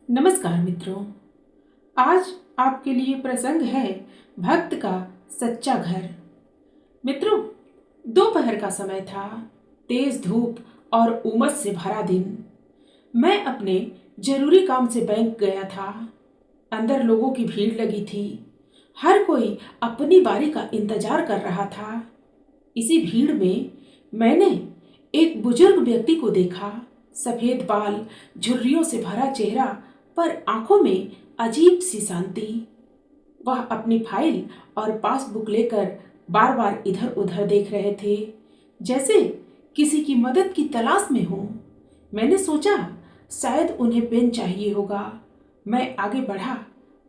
नमस्कार मित्रों। आज आपके लिए प्रसंग है भक्त का सच्चा घर। मित्रों, दोपहर का समय था। तेज धूप और उमस से भरा दिन। मैं अपने जरूरी काम से बैंक गया था। अंदर लोगों की भीड़ लगी थी। हर कोई अपनी बारी का इंतजार कर रहा था। इसी भीड़ में मैंने एक बुजुर्ग व्यक्ति को देखा। सफेद बाल, झुर्रियों से भरा चेहरा, पर आंखों में अजीब सी शांति। वह अपनी फाइल और पासबुक लेकर बार बार इधर उधर देख रहे थे, जैसे किसी की मदद की तलाश में हो। मैंने सोचा शायद उन्हें पेन चाहिए होगा। मैं आगे बढ़ा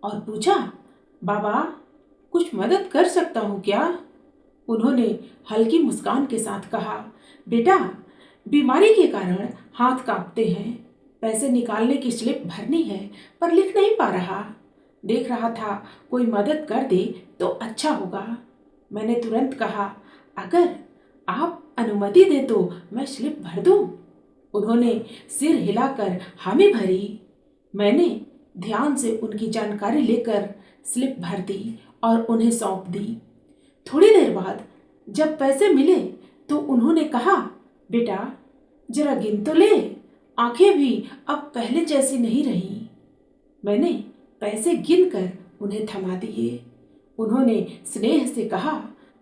और पूछा, बाबा, कुछ मदद कर सकता हूँ क्या? उन्होंने हल्की मुस्कान के साथ कहा, बेटा, बीमारी के कारण हाथ कांपते हैं। पैसे निकालने की स्लिप भरनी है, पर लिख नहीं पा रहा। देख रहा था कोई मदद कर दे तो अच्छा होगा। मैंने तुरंत कहा, अगर आप अनुमति दे तो मैं स्लिप भर दूं। उन्होंने सिर हिलाकर हामी भरी। मैंने ध्यान से उनकी जानकारी लेकर स्लिप भर दी और उन्हें सौंप दी। थोड़ी देर बाद जब पैसे मिले तो उन्होंने कहा, बेटा, जरा गिन तो ले। आंखें भी अब पहले जैसी नहीं रही। मैंने पैसे गिनकर उन्हें थमा दिए। उन्होंने स्नेह से कहा,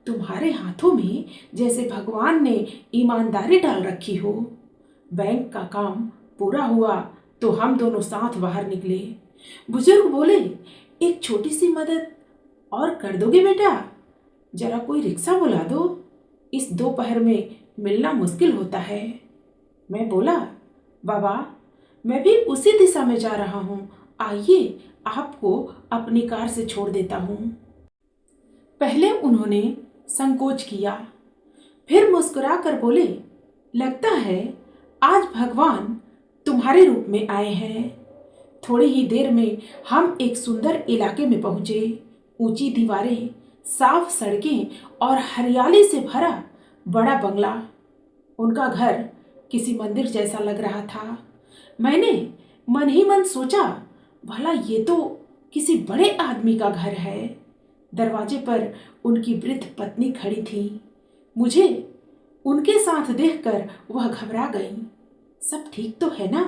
तुम्हारे हाथों में जैसे भगवान ने ईमानदारी डाल रखी हो। बैंक का काम पूरा हुआ तो हम दोनों साथ बाहर निकले। बुजुर्ग बोले, एक छोटी सी मदद और कर दोगे बेटा? जरा कोई रिक्शा बुला दो। इस दोपहर में मिलना मुश्किल होता है। मैं बोला, बाबा, मैं भी उसी दिशा में जा रहा हूँ। आइए आपको अपनी कार से छोड़ देता हूँ। पहले उन्होंने संकोच किया, फिर मुस्कुराकर बोले, लगता है आज भगवान तुम्हारे रूप में आए हैं। थोड़ी ही देर में हम एक सुंदर इलाके में पहुंचे। ऊंची दीवारें, साफ सड़कें और हरियाली से भरा बड़ा बंगला। उनका घर किसी मंदिर जैसा लग रहा था। मैंने मन ही मन सोचा, भला ये तो किसी बड़े आदमी का घर है। दरवाजे पर उनकी वृद्ध पत्नी खड़ी थी। मुझे उनके साथ देखकर वह घबरा गई। सब ठीक तो है ना?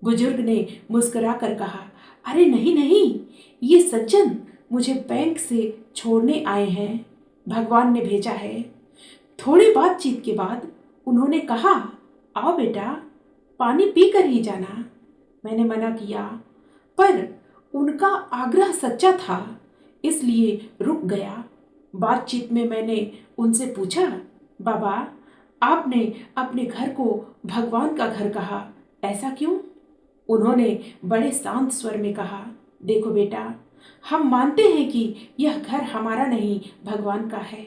बुजुर्ग ने मुस्कुराकर कहा, अरे नहीं नहीं, ये सज्जन मुझे बैंक से छोड़ने आए हैं। भगवान ने भेजा है। थोड़ी बातचीत के बाद उन्होंने कहा, आओ बेटा, पानी पी कर ही जाना। मैंने मना किया, पर उनका आग्रह सच्चा था, इसलिए रुक गया। बातचीत में मैंने उनसे पूछा, बाबा, आपने अपने घर को भगवान का घर कहा, ऐसा क्यों? उन्होंने बड़े शांत स्वर में कहा, देखो बेटा, हम मानते हैं कि यह घर हमारा नहीं, भगवान का है।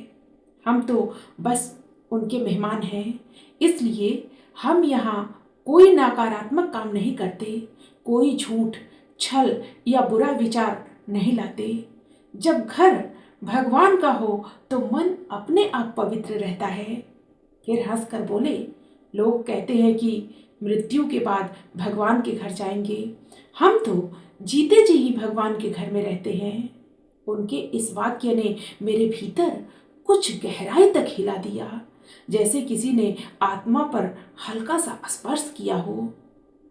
हम तो बस उनके मेहमान हैं, इसलिए हम यहाँ कोई नकारात्मक काम नहीं करते, कोई झूठ, छल या बुरा विचार नहीं लाते। जब घर भगवान का हो तो मन अपने आप पवित्र रहता है। फिर हंसकर बोले, लोग कहते हैं कि मृत्यु के बाद भगवान के घर जाएंगे। हम तो जीते जी ही भगवान के घर में रहते हैं। उनके इस वाक्य ने मेरे भीतर कुछ गहराई तक हिला दिया, जैसे किसी ने आत्मा पर हल्का सा स्पर्श किया हो।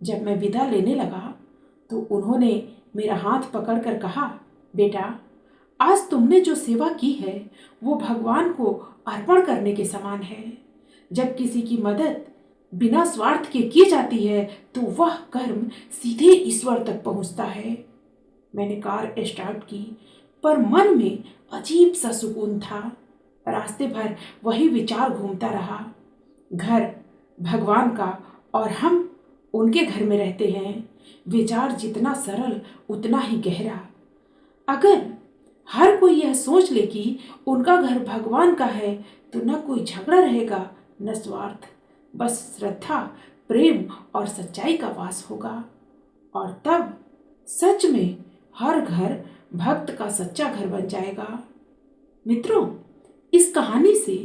जब मैं विदा लेने लगा तो उन्होंने मेरा हाथ पकड़कर कहा, बेटा, आज तुमने जो सेवा की है वो भगवान को अर्पण करने के समान है। जब किसी की मदद बिना स्वार्थ के की जाती है तो वह कर्म सीधे ईश्वर तक पहुंचता है। मैंने कार स्टार्ट की, पर मन में अजीब सा सुकून था। रास्ते भर वही विचार घूमता रहा, घर भगवान का और हम उनके घर में रहते हैं। विचार जितना सरल उतना ही गहरा। अगर हर कोई यह सोच ले कि उनका घर भगवान का है तो न कोई झगड़ा रहेगा, न स्वार्थ, बस श्रद्धा, प्रेम और सच्चाई का वास होगा। और तब सच में हर घर भक्त का सच्चा घर बन जाएगा। मित्रों, इस कहानी से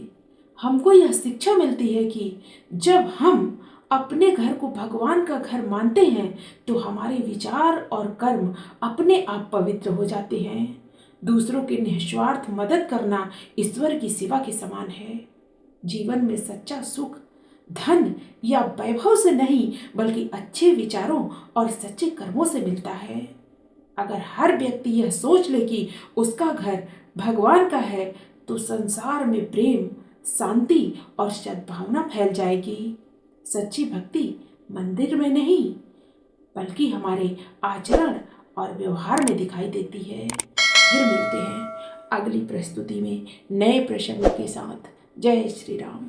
हमको यह शिक्षा मिलती है कि जब हम अपने घर को भगवान का घर मानते हैं तो हमारे विचार और कर्म अपने आप पवित्र हो जाते हैं। दूसरों की निस्वार्थ मदद करना ईश्वर की सेवा के समान है। जीवन में सच्चा सुख धन या वैभव से नहीं बल्कि अच्छे विचारों और सच्चे कर्मों से मिलता है। अगर हर व्यक्ति यह सोच ले कि उसका घर भगवान का है तो संसार में प्रेम, शांति और सद्भावना फैल जाएगी। सच्ची भक्ति मंदिर में नहीं बल्कि हमारे आचरण और व्यवहार में दिखाई देती है। फिर मिलते हैं अगली प्रस्तुति में नए प्रसंग के साथ। जय श्री राम।